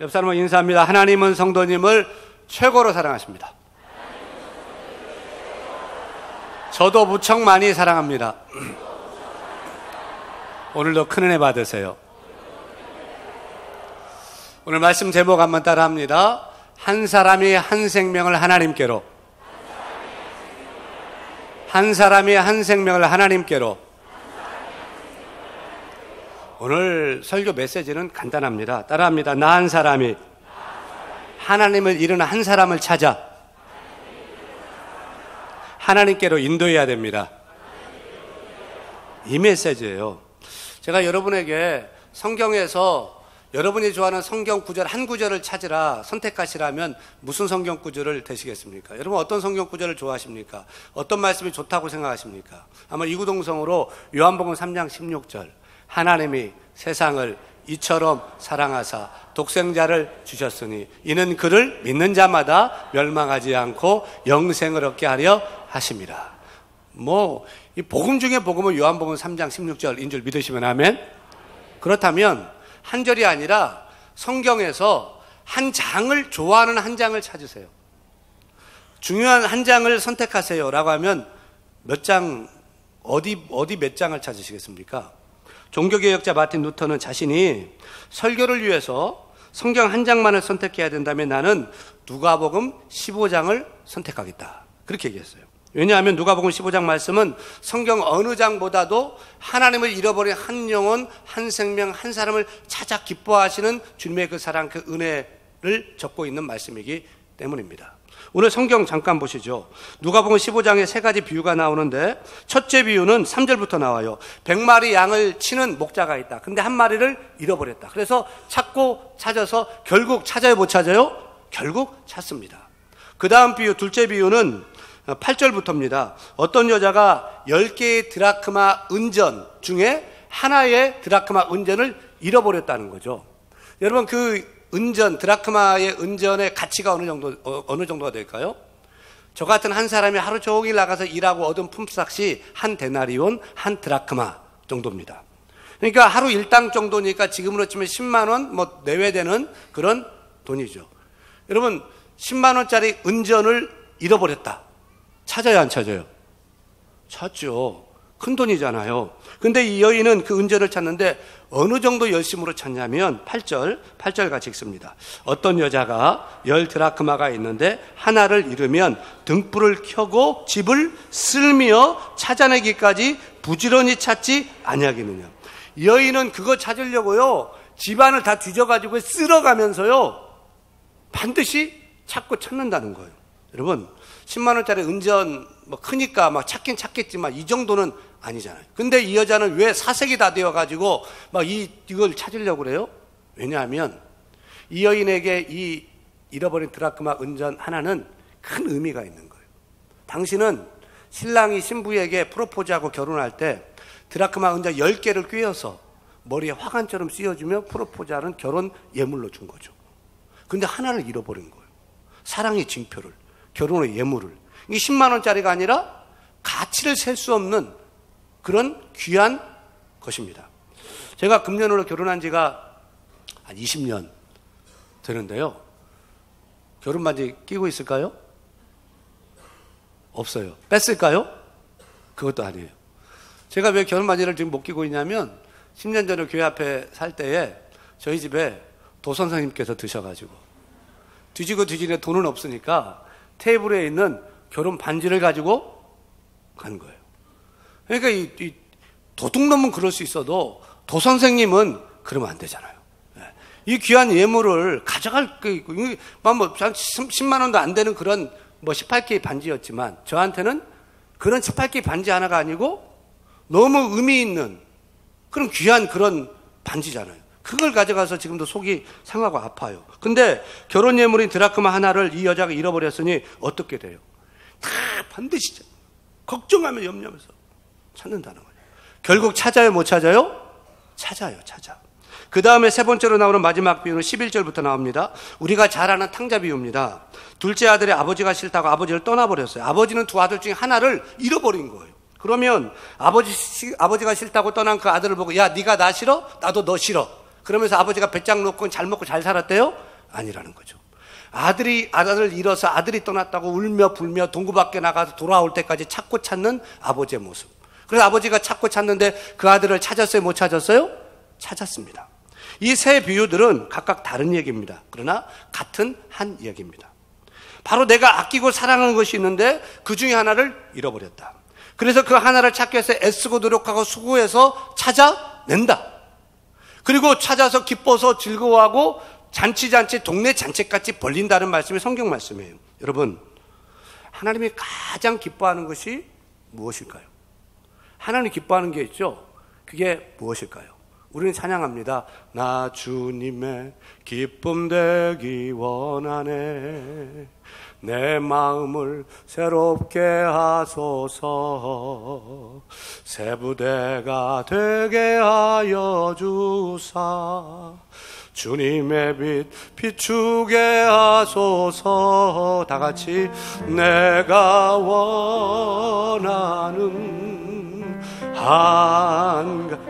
옆 사람은 인사합니다. 하나님은 성도님을 최고로 사랑하십니다. 저도 무척 많이 사랑합니다. 오늘도 큰 은혜 받으세요. 오늘 말씀 제목 한번 따라 합니다. 한 사람이 한 생명을 하나님께로. 한 사람이 한 생명을 하나님께로. 오늘 설교 메시지는 간단합니다. 따라합니다. 나 한 사람이 하나님을 이루는 한 사람을 찾아 하나님께로 인도해야 됩니다. 이 메시지예요. 제가 여러분에게 성경에서 여러분이 좋아하는 성경 구절 한 구절을 찾으라 선택하시라면 무슨 성경 구절을 되시겠습니까? 여러분 어떤 성경 구절을 좋아하십니까? 어떤 말씀이 좋다고 생각하십니까? 아마 이구동성으로 요한복음 3장 16절 하나님이 세상을 이처럼 사랑하사 독생자를 주셨으니 이는 그를 믿는 자마다 멸망하지 않고 영생을 얻게 하려 하심이라. 이 복음 중에 복음은 요한복음 3장 16절인 줄 믿으시면 아멘. 그렇다면 한 절이 아니라 성경에서 한 장을 좋아하는 한 장을 찾으세요. 중요한 한 장을 선택하세요 라고 하면 몇 장, 어디 몇 장을 찾으시겠습니까? 종교개혁자 마틴 루터는 자신이 설교를 위해서 성경 한 장만을 선택해야 된다면 나는 누가복음 15장을 선택하겠다. 그렇게 얘기했어요. 왜냐하면 누가복음 15장 말씀은 성경 어느 장보다도 하나님을 잃어버린 한 영혼, 한 생명, 한 사람을 찾아 기뻐하시는 주님의 그 사랑, 그 은혜를 적고 있는 말씀이기 때문입니다. 오늘 성경 잠깐 보시죠. 누가복음 15장에 세 가지 비유가 나오는데 첫째 비유는 3절부터 나와요. 100마리 양을 치는 목자가 있다. 근데 한 마리를 잃어버렸다. 그래서 찾고 찾아서 결국 찾아요, 못 찾아요? 결국 찾습니다. 그 다음 비유, 둘째 비유는 8절부터입니다. 어떤 여자가 10개의 드라크마 은전 중에 하나의 드라크마 은전을 잃어버렸다는 거죠. 여러분 그 은전, 드라크마의 은전의 가치가 어느 정도가 될까요? 저 같은 한 사람이 하루 종일 나가서 일하고 얻은 품삯이 한 데나리온, 한 드라크마 정도입니다. 그러니까 하루 일당 정도니까 지금으로 치면 10만 원 내외되는 그런 돈이죠. 여러분 10만 원짜리 은전을 잃어버렸다. 찾아요, 안 찾아요? 찾죠. 큰 돈이잖아요. 근데 이 여인은 그 은전을 찾는데 어느 정도 열심으로 찾냐면 8절 같이 읽습니다. 어떤 여자가 10 드라크마가 있는데 하나를 잃으면 등불을 켜고 집을 쓸며 찾아내기까지 부지런히 찾지 아니하겠느냐. 이 여인은 그거 찾으려고요 집안을 다 뒤져가지고 쓸어가면서요 반드시 찾고 찾는다는 거예요. 여러분 10만 원짜리 은전 크니까 찾긴 찾겠지만 이 정도는 아니잖아요. 근데 이 여자는 왜 사색이 다 되어가지고 이걸 찾으려고 그래요? 왜냐하면 이 여인에게 이 잃어버린 드라크마 은전 하나는 큰 의미가 있는 거예요. 당신은 신랑이 신부에게 프로포즈하고 결혼할 때 드라크마 은전 10개를 꿰어서 머리에 화관처럼 씌워주며 프로포즈하는 결혼 예물로 준 거죠. 근데 하나를 잃어버린 거예요. 사랑의 징표를, 결혼의 예물을. 이게 10만 원짜리가 아니라 가치를 셀 수 없는 그런 귀한 것입니다. 제가 금년으로 결혼한 지가 한 20년 되는데요. 결혼 반지 끼고 있을까요? 없어요. 뺐을까요? 그것도 아니에요. 제가 왜 결혼 반지를 지금 못 끼고 있냐면 10년 전에 교회 앞에 살 때에 저희 집에 도선생님께서 드셔가지고 뒤지고 뒤지는데 돈은 없으니까 테이블에 있는 결혼 반지를 가지고 간 거예요. 그러니까 이 도둑놈은 그럴 수 있어도 도선생님은 그러면 안 되잖아요. 이 귀한 예물을 가져갈 게 10만 원도 안 되는 그런 18K 반지였지만 저한테는 그런 18K 반지 하나가 아니고 너무 의미 있는 그런 귀한 그런 반지잖아요. 그걸 가져가서 지금도 속이 상하고 아파요. 근데 결혼 예물인 드라크마 하나를 이 여자가 잃어버렸으니 어떻게 돼요? 다 반드시 걱정하며 염려하면서 찾는다는 거예요. 결국 찾아요, 못 찾아요? 찾아요. 그 다음에 세 번째로 나오는 마지막 비유는 11절부터 나옵니다. 우리가 잘 아는 탕자 비유입니다. 둘째 아들의 아버지가 싫다고 아버지를 떠나버렸어요. 아버지는 두 아들 중에 하나를 잃어버린 거예요. 그러면 아버지가 싫다고 떠난 그 아들을 보고 야 네가 나 싫어? 나도 너 싫어. 그러면서 아버지가 배짱 놓고 잘 먹고 잘 살았대요? 아니라는 거죠. 아들을 잃어서 아들이 떠났다고 울며 불며 동구 밖에 나가서 돌아올 때까지 찾고 찾는 아버지의 모습. 그래서 아버지가 찾고 찾는데 그 아들을 찾았어요? 못 찾았어요? 찾았습니다. 이 세 비유들은 각각 다른 얘기입니다. 그러나 같은 한 얘기입니다. 바로 내가 아끼고 사랑하는 것이 있는데 그 중에 하나를 잃어버렸다. 그래서 그 하나를 찾기 위해서 애쓰고 노력하고 수고해서 찾아낸다. 그리고 찾아서 기뻐서 즐거워하고 잔치 동네 잔치같이 벌린다는 말씀이 성경 말씀이에요. 여러분, 하나님이 가장 기뻐하는 것이 무엇일까요? 하나님이 기뻐하는 게 있죠. 그게 무엇일까요? 우리는 찬양합니다. 나 주님의 기쁨 되기 원하네. 내 마음을 새롭게 하소서. 새 부대가 되게 하여 주사. 주님의 빛 비추게 하소서. 다 같이 내가 원하는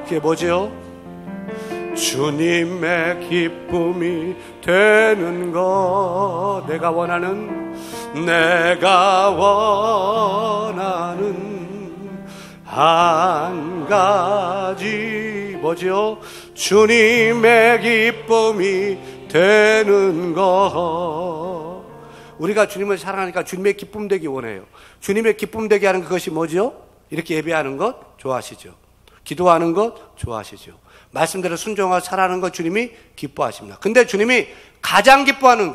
그게 뭐지요? 주님의 기쁨이 되는 것. 내가 원하는 한 가지 뭐지요? 주님의 기쁨이 되는 것. 우리가 주님을 사랑하니까 주님의 기쁨 되기 원해요. 주님의 기쁨 되게 하는 그것이 뭐지요? 이렇게 예배하는 것 좋아하시죠? 기도하는 것 좋아하시죠? 말씀대로 순종하고 살아가는 것 주님이 기뻐하십니다. 근데 주님이 가장 기뻐하는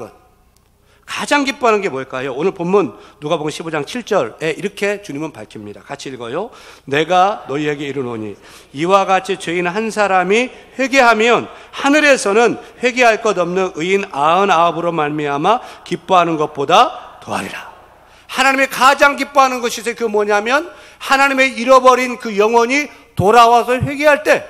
게 뭘까요? 오늘 본문 누가복음 15장 7절에 이렇게 주님은 밝힙니다. 같이 읽어요. 내가 너희에게 이르노니 이와 같이 죄인 한 사람이 회개하면 하늘에서는 회개할 것 없는 의인 99으로 말미암아 기뻐하는 것보다 더하리라. 하나님이 가장 기뻐하는 것이 그 뭐냐면 하나님의 잃어버린 그 영혼이 돌아와서 회개할 때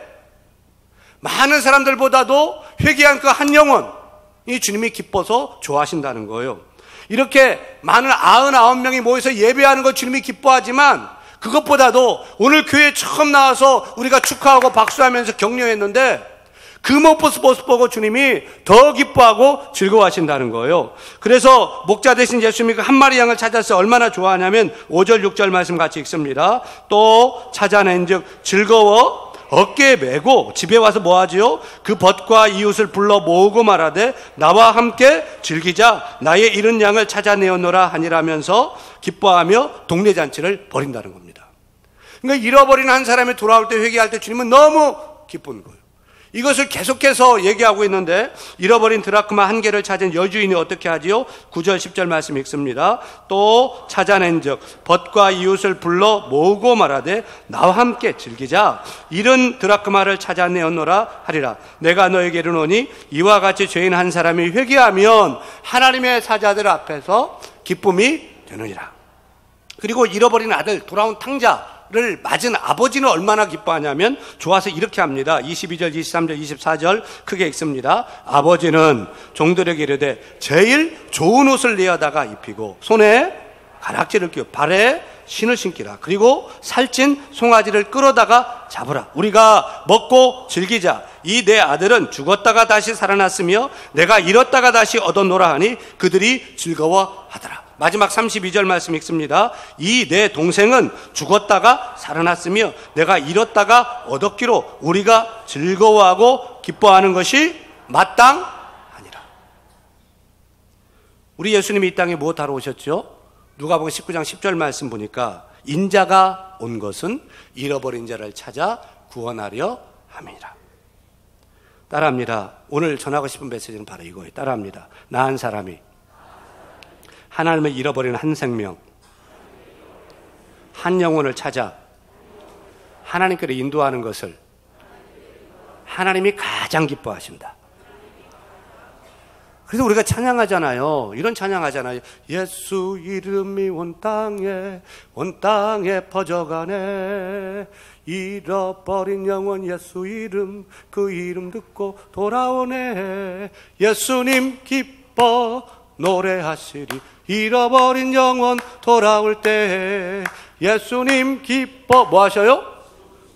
많은 사람들보다도 회개한 그 한 영혼이 주님이 기뻐서 좋아하신다는 거예요. 이렇게 많은 99명이 모여서 예배하는 것 주님이 기뻐하지만 그것보다도 오늘 교회에 처음 나와서 우리가 축하하고 박수하면서 격려했는데 그 모습 보고 주님이 더 기뻐하고 즐거워하신다는 거예요. 그래서 목자 되신 예수님이 그 한 마리 양을 찾아서 얼마나 좋아하냐면 5절 6절 말씀 같이 읽습니다. 또 찾아낸 즉 즐거워 어깨에 메고 집에 와서 뭐 하지요? 그 벗과 이웃을 불러 모으고 말하되 나와 함께 즐기자. 나의 잃은 양을 찾아내었노라 하니라면서 기뻐하며 동네 잔치를 벌인다는 겁니다. 그러니까 잃어버린 한 사람이 돌아올 때 회개할 때 주님은 너무 기쁜 거예요. 이것을 계속해서 얘기하고 있는데 잃어버린 드라크마 한 개를 찾은 여주인이 어떻게 하지요? 9절 10절 말씀 읽습니다. 또 찾아낸 즉 벗과 이웃을 불러 모으고 말하되 나와 함께 즐기자. 잃은 드라크마를 찾아내었노라 하리라. 내가 너에게 이르노니 이와 같이 죄인 한 사람이 회개하면 하나님의 사자들 앞에서 기쁨이 되느니라. 그리고 잃어버린 아들 돌아온 탕자를 맞은 아버지는 얼마나 기뻐하냐면 좋아서 이렇게 합니다. 22절, 23절, 24절 크게 읽습니다. 아버지는 종들에게 이르되 제일 좋은 옷을 내어다가 입히고 손에 가락지를 끼워 발에 신을 신기라. 그리고 살찐 송아지를 끌어다가 잡으라. 우리가 먹고 즐기자. 이 내 아들은 죽었다가 다시 살아났으며 내가 잃었다가 다시 얻었노라 하니 그들이 즐거워하더라. 마지막 32절 말씀 읽습니다. 이 내 동생은 죽었다가 살아났으며 내가 잃었다가 얻었기로 우리가 즐거워하고 기뻐하는 것이 마땅하니라. 우리 예수님이 이 땅에 무엇하러 오셨죠? 누가복음 19장 10절 말씀 보니까 인자가 온 것은 잃어버린 자를 찾아 구원하려 함이라. 따라합니다. 오늘 전하고 싶은 메시지는 바로 이거예요. 따라합니다. 나 한 사람이 하나님을 잃어버린 한 생명, 한 영혼을 찾아 하나님께로 인도하는 것을 하나님이 가장 기뻐하신다. 그래서 우리가 찬양하잖아요. 이런 찬양하잖아요. 예수 이름이 온 땅에 퍼져가네. 잃어버린 영혼 예수 이름, 그 이름 듣고 돌아오네. 예수님 기뻐 노래하시리. 잃어버린 영혼 돌아올 때 예수님 기뻐 뭐 하셔요?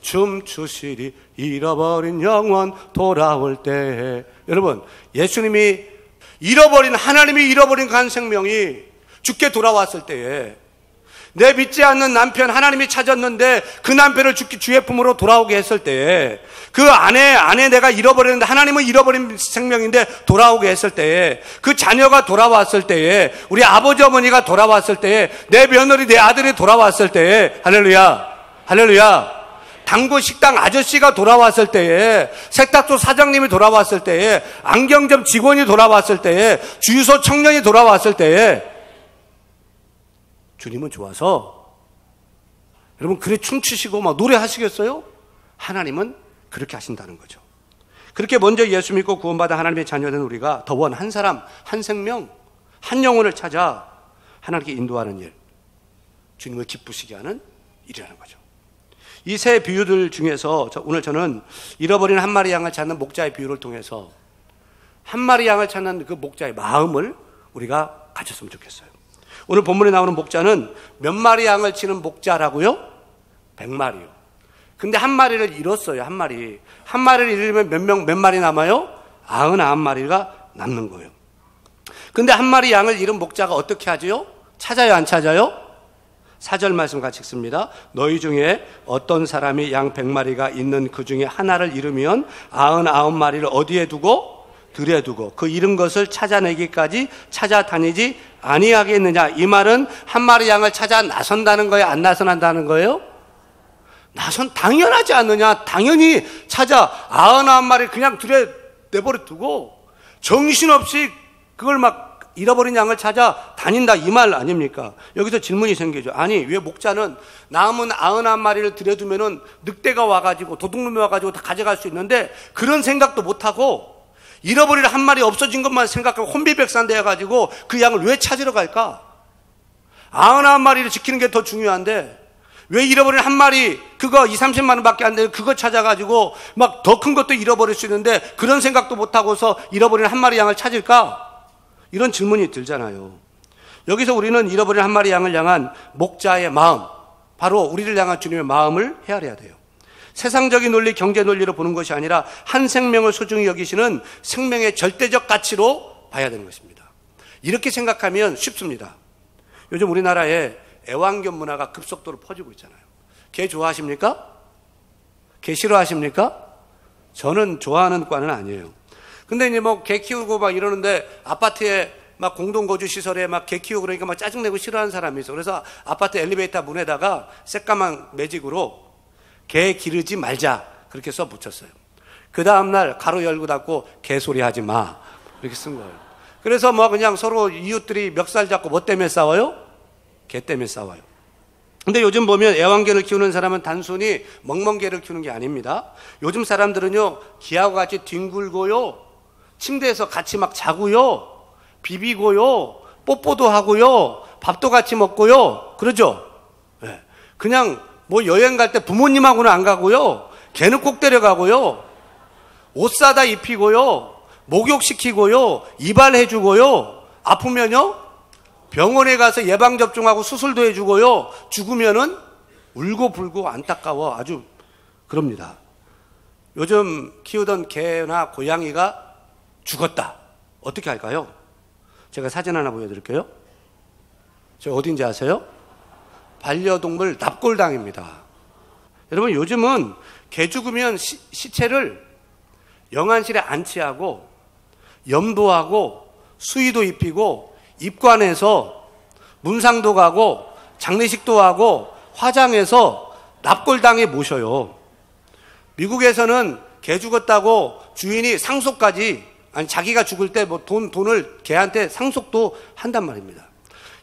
춤추시리. 잃어버린 영혼 돌아올 때. 여러분, 예수님이 하나님이 잃어버린 그 한 생명이 죽게 돌아왔을 때에 내 믿지 않는 남편 하나님이 찾았는데 그 남편을 주의 품으로 돌아오게 했을 때에 그 아내 내가 잃어버렸는데 하나님은 잃어버린 생명인데 돌아오게 했을 때에 그 자녀가 돌아왔을 때에 우리 아버지 어머니가 돌아왔을 때에 내 며느리 내 아들이 돌아왔을 때에 할렐루야 단골 식당 아저씨가 돌아왔을 때에 세탁소 사장님이 돌아왔을 때에 안경점 직원이 돌아왔을 때에 주유소 청년이 돌아왔을 때에 주님은 좋아서 여러분 그래 춤추시고 막 노래하시겠어요? 하나님은 그렇게 하신다는 거죠. 그렇게 먼저 예수 믿고 구원받아 하나님의 자녀된 우리가 더 원 한 사람, 한 생명, 한 영혼을 찾아 하나님께 인도하는 일, 주님을 기쁘시게 하는 일이라는 거죠. 이 세 비유들 중에서 오늘 저는 잃어버린 한 마리 양을 찾는 목자의 비유를 통해서 한 마리 양을 찾는 그 목자의 마음을 우리가 가졌으면 좋겠어요. 오늘 본문에 나오는 목자는 몇 마리 양을 치는 목자라고요? 100마리요. 근데 한 마리를 잃었어요. 한 마리를 잃으면 몇 마리 남아요? 99마리가 남는 거예요. 근데 한 마리 양을 잃은 목자가 어떻게 하지요? 찾아요, 안 찾아요? 4절 말씀 같이 읽습니다. 너희 중에 어떤 사람이 양 100마리가 있는 그 중에 하나를 잃으면 99마리를 어디에 두고? 들에 두고 그 잃은 것을 찾아내기까지 찾아다니지 아니하겠느냐. 이 말은 한 마리 양을 찾아 나선다는 거예요? 안 나선한다는 거예요? 당연하지 않느냐. 당연히 찾아 99마리 그냥 들에 내버려 두고 정신없이 그걸 막 잃어버린 양을 찾아 다닌다 이 말 아닙니까? 여기서 질문이 생기죠. 아니 왜 목자는 남은 99마리를 들여두면은 늑대가 와가지고 도둑놈이 와가지고 다 가져갈 수 있는데 그런 생각도 못하고 잃어버릴 한 마리 없어진 것만 생각하고 혼비백산 되어가지고 그 양을 왜 찾으러 갈까? 99마리를 지키는 게 더 중요한데 왜 잃어버린 한 마리 그거 20-30만 원밖에 안 되는 그거 찾아가지고 막 더 큰 것도 잃어버릴 수 있는데 그런 생각도 못하고서 잃어버린 한 마리 양을 찾을까? 이런 질문이 들잖아요. 여기서 우리는 잃어버린 한 마리 양을 향한 목자의 마음, 바로 우리를 향한 주님의 마음을 헤아려야 돼요. 세상적인 논리, 경제 논리로 보는 것이 아니라 한 생명을 소중히 여기시는 생명의 절대적 가치로 봐야 되는 것입니다. 이렇게 생각하면 쉽습니다. 요즘 우리나라에 애완견 문화가 급속도로 퍼지고 있잖아요. 개 좋아하십니까? 개 싫어하십니까? 저는 좋아하는 과는 아니에요. 근데 이제 뭐 개 키우고 막 이러는데 아파트에 막 공동거주 시설에 막 개 키우고 그러니까 막 짜증내고 싫어하는 사람이 있어. 그래서 아파트 엘리베이터 문에다가 새까만 매직으로 개 기르지 말자 그렇게 써 붙였어요. 그 다음날 가로 열고 닫고 개소리 하지 마 이렇게 쓴 거예요. 그래서 뭐 그냥 서로 이웃들이 멱살 잡고 뭐 때문에 싸워요? 개 때문에 싸워요. 근데 요즘 보면 애완견을 키우는 사람은 단순히 멍멍개를 키우는 게 아닙니다. 요즘 사람들은요 개하고 같이 뒹굴고요 침대에서 같이 막 자고요 비비고요 뽀뽀도 하고요 밥도 같이 먹고요 그러죠. 네. 그냥 뭐 여행 갈 때 부모님하고는 안 가고요 걔는 꼭 데려가고요 옷 사다 입히고요 목욕시키고요 이발해주고요 아프면요 병원에 가서 예방접종하고 수술도 해주고요 죽으면은 울고불고 안타까워 아주 그럽니다. 요즘 키우던 개나 고양이가 죽었다 어떻게 할까요? 제가 사진 하나 보여드릴게요. 저 어딘지 아세요? 반려동물 납골당입니다. 여러분 요즘은 개 죽으면 시체를 영안실에 안치하고 염도하고 수의도 입히고 입관해서 문상도 가고 장례식도 하고 화장해서 납골당에 모셔요. 미국에서는 개 죽었다고 주인이 상속까지 아니 자기가 죽을 때 뭐 돈을 개한테 상속도 한단 말입니다.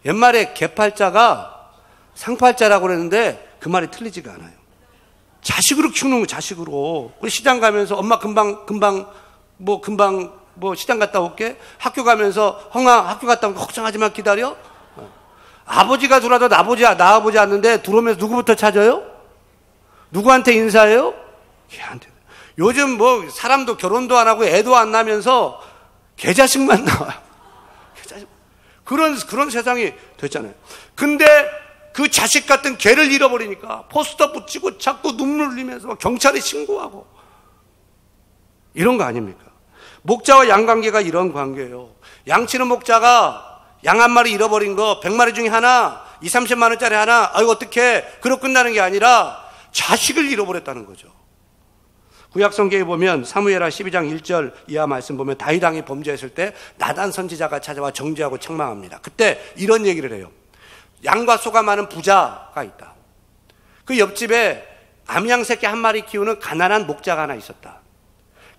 옛말에 개팔자가 상팔자라고 그랬는데 그 말이 틀리지가 않아요. 자식으로 키우는 거 자식으로. 우리 시장 가면서 엄마 금방 시장 갔다 올게. 학교 가면서 형아 학교 갔다 올게. 걱정하지 마 기다려. 아버지가 들어와도 나아보지 않는데 들어오면서 누구부터 찾아요? 누구한테 인사해요? 걔한테. 요즘 뭐 사람도 결혼도 안 하고 애도 안 나면서 개자식만 나와요. 개자식. 그런 세상이 됐잖아요. 근데 그 자식 같은 개를 잃어버리니까 포스터 붙이고 자꾸 눈물 흘리면서 경찰에 신고하고 이런 거 아닙니까? 목자와 양 관계가 이런 관계예요. 양치는 목자가 양 한 마리 잃어버린 거 100마리 중에 하나, 20, 30만 원짜리 하나, 아이고 어떡해, 그러고 끝나는 게 아니라 자식을 잃어버렸다는 거죠. 구약 성경에 보면 사무엘하 12장 1절 이하 말씀 보면 다윗 왕이 범죄했을 때 나단 선지자가 찾아와 정죄하고 책망합니다. 그때 이런 얘기를 해요. 양과 소가 많은 부자가 있다. 그 옆집에 암양 새끼 한 마리 키우는 가난한 목자가 하나 있었다.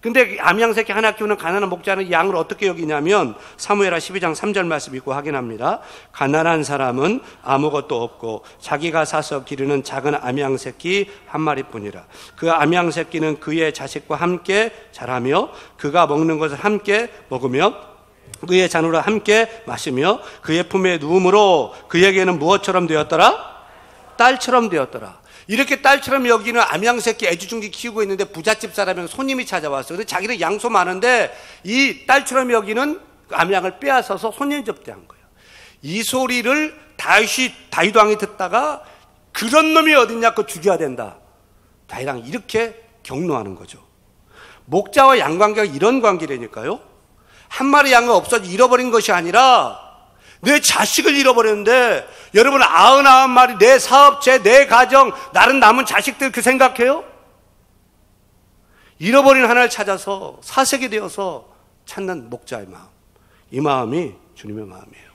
근데 암양 새끼 하나 키우는 가난한 목자는 양을 어떻게 여기냐면 사무엘하 12장 3절 말씀 읽고 확인합니다. 가난한 사람은 아무것도 없고 자기가 사서 기르는 작은 암양 새끼 한 마리뿐이라. 그 암양 새끼는 그의 자식과 함께 자라며 그가 먹는 것을 함께 먹으며 그의 잔으로 함께 마시며 그의 품에 누움으로 그에게는 무엇처럼 되었더라? 딸처럼 되었더라. 이렇게 딸처럼 여기는 암양 새끼 애지중지 키우고 있는데 부잣집 사람이 손님이 찾아왔어요. 근데 자기는 양소 많은데 이 딸처럼 여기는 암양을 빼앗아서 손님 접대한 거예요. 이 소리를 다윗 왕이 듣다가 그런 놈이 어딨냐, 그거 죽여야 된다. 다윗 왕이 이렇게 경노하는 거죠. 목자와 양 관계가 이런 관계라니까요. 한 마리 양은 없어져 잃어버린 것이 아니라 내 자식을 잃어버렸는데, 여러분 99마리 내 사업체, 내 가정, 나는 남은 자식들 그 생각해요? 잃어버린 하나를 찾아서 사색이 되어서 찾는 목자의 마음, 이 마음이 주님의 마음이에요.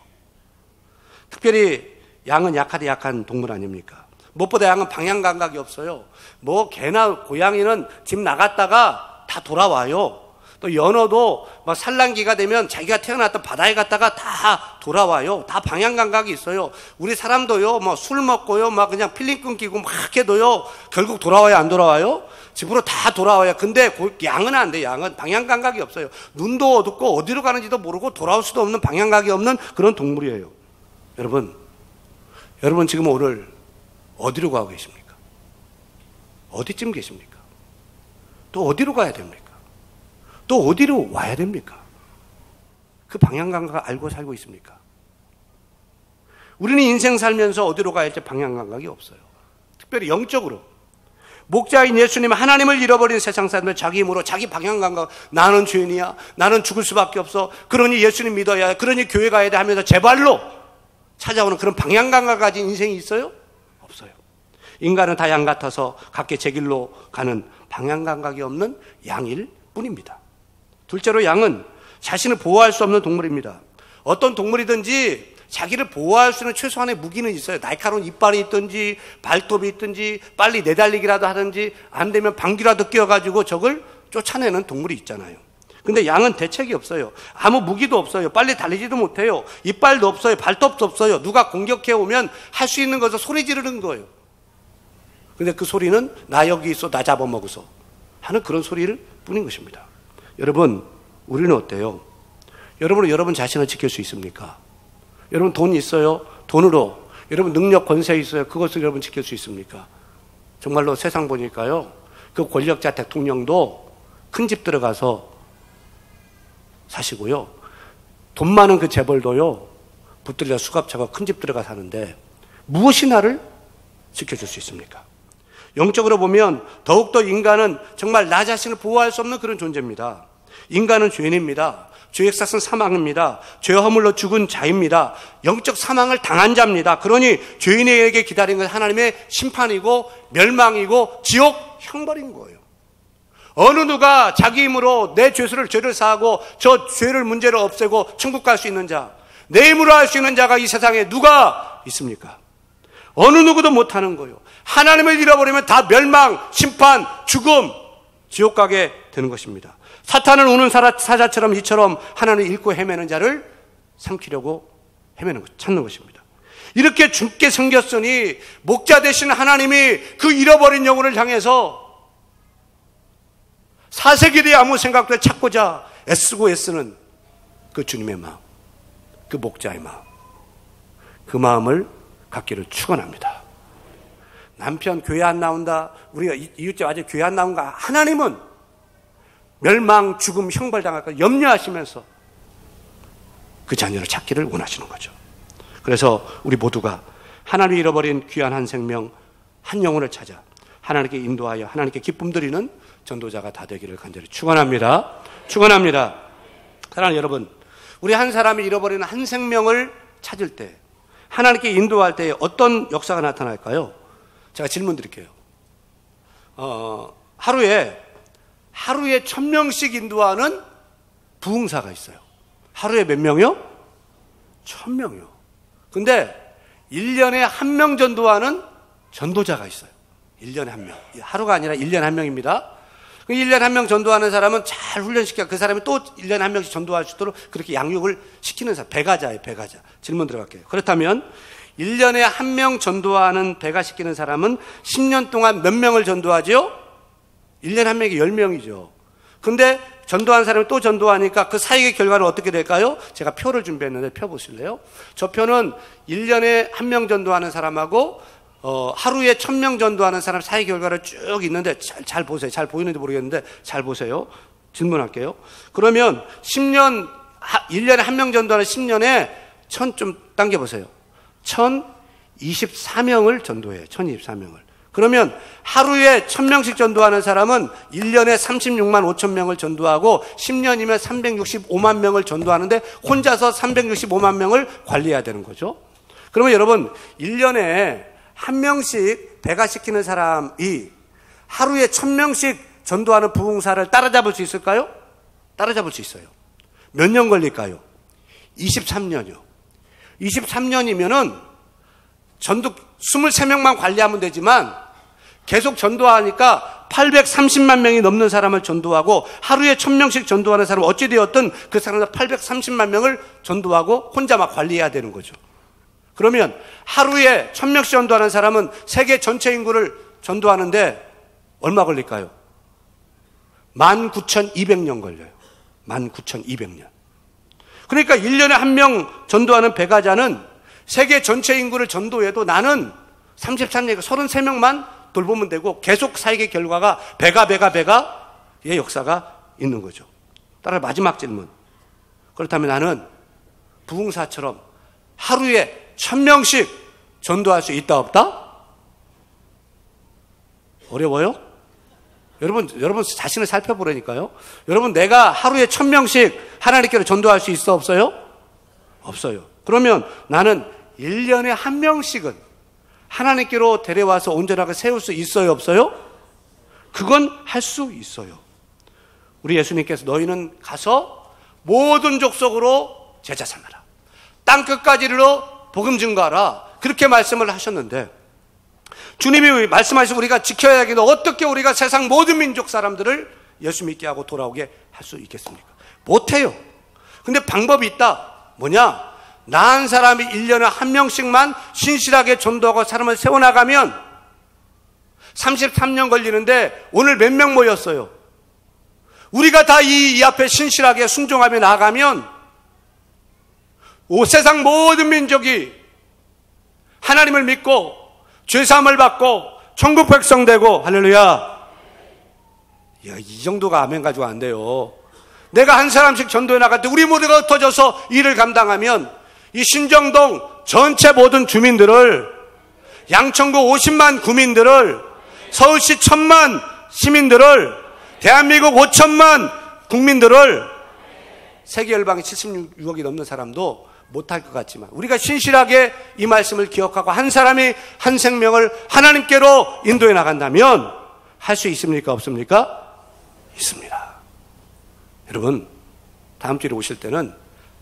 특별히 양은 약하디 약한 동물 아닙니까? 무엇보다 양은 방향 감각이 없어요. 뭐 개나 고양이는 집 나갔다가 다 돌아와요. 또 연어도 막 산란기가 되면 자기가 태어났던 바다에 갔다가 다 돌아와요. 다 방향 감각이 있어요. 우리 사람도요, 뭐 술 먹고요, 막 그냥 필름 끊기고 막 해도요, 결국 돌아와요, 안 돌아와요? 집으로 다 돌아와요. 근데 양은 안 돼. 양은 방향 감각이 없어요. 눈도 어둡고 어디로 가는지도 모르고 돌아올 수도 없는 방향 감각이 없는 그런 동물이에요. 여러분 지금 오늘 어디로 가고 계십니까? 어디쯤 계십니까? 또 어디로 가야 됩니까? 또 어디로 와야 됩니까? 그 방향 감각을 알고 살고 있습니까? 우리는 인생 살면서 어디로 가야 할지 방향 감각이 없어요. 특별히 영적으로. 목자인 예수님, 하나님을 잃어버린 세상 사람들 자기 힘으로 자기 방향 감각, 나는 죄인이야, 나는 죽을 수밖에 없어, 그러니 예수님 믿어야 해, 그러니 교회 가야 돼 하면서 제 발로 찾아오는 그런 방향 감각을 가진 인생이 있어요? 없어요. 인간은 다 양 같아서 각기 제 길로 가는 방향 감각이 없는 양일 뿐입니다. 둘째로 양은 자신을 보호할 수 없는 동물입니다. 어떤 동물이든지 자기를 보호할 수 있는 최소한의 무기는 있어요. 날카로운 이빨이 있든지 발톱이 있든지 빨리 내달리기라도 하든지 안 되면 방귀라도 뀌어가지고 적을 쫓아내는 동물이 있잖아요. 근데 양은 대책이 없어요. 아무 무기도 없어요. 빨리 달리지도 못해요. 이빨도 없어요. 발톱도 없어요. 누가 공격해 오면 할 수 있는 것은 소리 지르는 거예요. 근데 그 소리는 나 여기 있어, 나 잡아먹어서 하는 그런 소리를 뿐인 것입니다. 여러분, 우리는 어때요? 여러분은 여러분 자신을 지킬 수 있습니까? 여러분 돈 있어요? 돈으로 여러분 능력, 권세 있어요? 그것을 여러분 지킬 수 있습니까? 정말로 세상 보니까요, 그 권력자 대통령도 큰 집 들어가서 사시고요, 돈 많은 그 재벌도요, 붙들려 수갑차가 큰 집 들어가 사는데 무엇이 나를 지켜줄 수 있습니까? 영적으로 보면 더욱더 인간은 정말 나 자신을 보호할 수 없는 그런 존재입니다. 인간은 죄인입니다. 죄의 삭은 사망입니다. 죄 허물로 죽은 자입니다. 영적 사망을 당한 자입니다. 그러니 죄인에게 기다리는 것은 하나님의 심판이고 멸망이고 지옥 형벌인 거예요. 어느 누가 자기 힘으로 내 죄를 사하고 저 죄를 문제를 없애고 천국 갈 수 있는 자, 내 힘으로 할 수 있는 자가 이 세상에 누가 있습니까? 어느 누구도 못하는 거예요. 하나님을 잃어버리면 다 멸망, 심판, 죽음, 지옥 가게 되는 것입니다. 사탄은 우는 사자처럼 이처럼 하나님을 잃고 헤매는 자를 삼키려고 찾는 것입니다. 이렇게 죽게 생겼으니 목자 되신 하나님이 그 잃어버린 영혼을 향해서 사색에 대해 아무 생각도 찾고자 애쓰고 애쓰는 그 주님의 마음, 그 목자의 마음, 그 마음을 갖기를 축원합니다. 남편 교회 안 나온다, 우리가 이웃집 아직 교회 안 나온가, 하나님은 멸망, 죽음, 형벌 당할까 염려하시면서 그 자녀를 찾기를 원하시는 거죠. 그래서 우리 모두가 하나님이 잃어버린 귀한 한 생명, 한 영혼을 찾아 하나님께 인도하여 하나님께 기쁨 드리는 전도자가 다 되기를 간절히 축원합니다. 축원합니다. 사랑하는 여러분, 우리 한 사람이 잃어버리는 한 생명을 찾을 때, 하나님께 인도할 때 어떤 역사가 나타날까요? 제가 질문 드릴게요. 하루에 1000명씩 인도하는 부흥사가 있어요. 하루에 몇 명이요? 1000명이요. 근데 1년에 1명 전도하는 전도자가 있어요. 1년에 1명. 하루가 아니라 1년에 1명입니다. 1년에 1명 전도하는 사람은 잘 훈련시켜 그 사람이 또 1년에 1명씩 전도할 수 있도록 그렇게 양육을 시키는 사람. 배가자예요, 배가자. 질문 들어갈게요. 그렇다면 1년에 1명 전도하는 배가시키는 사람은 10년 동안 몇 명을 전도하죠? 1년에 1명이 10명이죠. 근데 전도한 사람이 또 전도하니까 그 사역의 결과는 어떻게 될까요? 제가 표를 준비했는데 표 보실래요? 저 표는 1년에 1명 전도하는 사람하고 하루에 1000명 전도하는 사람 사회 결과를 쭉 있는데 잘 보세요. 잘 보이는지 모르겠는데 잘 보세요. 질문할게요. 그러면 1년에 1명 전도하는 10년에 좀 당겨보세요. 1024명을 전도해요. 1024명을. 그러면 하루에 1000명씩 전도하는 사람은 1년에 36만 5천 명을 전도하고 10년이면 365만 명을 전도하는데 혼자서 365만 명을 관리해야 되는 거죠. 그러면 여러분 1년에 1명씩 배가시키는 사람이 하루에 1000명씩 전도하는 부흥사를 따라잡을 수 있을까요? 따라잡을 수 있어요. 몇 년 걸릴까요? 23년이요. 23년이면은 전도 23명만 관리하면 되지만 계속 전도하니까 830만 명이 넘는 사람을 전도하고 하루에 1000명씩 전도하는 사람 어찌 되었든 그 사람들 830만 명을 전도하고 혼자 막 관리해야 되는 거죠. 그러면 하루에 1000명씩 전도하는 사람은 세계 전체 인구를 전도하는데 얼마 걸릴까요? 19,200년 걸려요. 19,200년. 그러니까 1년에 1명 전도하는 배가자는 세계 전체 인구를 전도해도 나는 33년, 33명만 돌보면 되고 계속 사역의 결과가 배가의 역사가 있는 거죠. 따라 마지막 질문. 그렇다면 나는 부흥사처럼 하루에 1000명씩 전도할 수 있다 없다? 어려워요? 여러분 자신을 살펴보라니까요. 여러분 내가 하루에 1000명씩 하나님께로 전도할 수 있어 없어요? 없어요. 그러면 나는 1년에 1명씩은 하나님께로 데려와서 온전하게 세울 수 있어요 없어요? 그건 할 수 있어요. 우리 예수님께서 너희는 가서 모든 족속으로 제자 삼아라. 땅끝까지 이르러 복음 증거하라. 그렇게 말씀을 하셨는데 주님이 말씀하셔서 우리가 지켜야 하기는 어떻게 우리가 세상 모든 민족 사람들을 예수 믿게 하고 돌아오게 할 수 있겠습니까? 못해요. 근데 방법이 있다. 뭐냐? 나 한 사람이 1년에 1명씩만 신실하게 전도하고 사람을 세워나가면 33년 걸리는데 오늘 몇 명 모였어요? 우리가 다 이 앞에 신실하게 순종하며 나아가면 세상 모든 민족이 하나님을 믿고 죄사함을 받고 천국 백성 되고 할렐루야. 이 정도가 아멘 가지고 안 돼요. 내가 한 사람씩 전도해 나갈 때 우리 모두가 흩어져서 일을 감당하면 이 신정동 전체 모든 주민들을, 양천구 50만 구민들을, 서울시 1000만 시민들을, 대한민국 5천만 국민들을, 세계 열방이 76억이 넘는 사람도 못할 것 같지만 우리가 신실하게 이 말씀을 기억하고 한 사람이 한 생명을 하나님께로 인도해 나간다면 할 수 있습니까? 없습니까? 있습니다. 여러분 다음 주에 오실 때는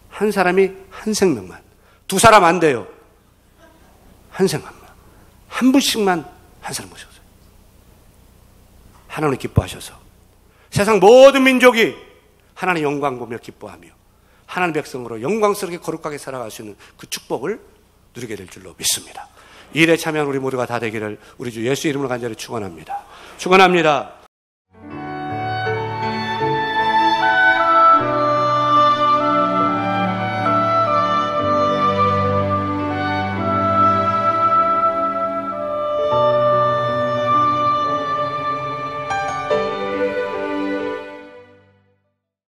한 사람이 한 생명만, 두 사람 안 돼요. 한 생명만, 한 분씩만 한 사람 모셔서 하나님 기뻐하셔서 세상 모든 민족이 하나님의 영광 보며 기뻐하며 하나님의 백성으로 영광스럽게 거룩하게 살아갈 수 있는 그 축복을 누리게 될 줄로 믿습니다. 이 일에 참여한 우리 모두가 다 되기를 우리 주 예수 이름으로 간절히 축원합니다. 축원합니다.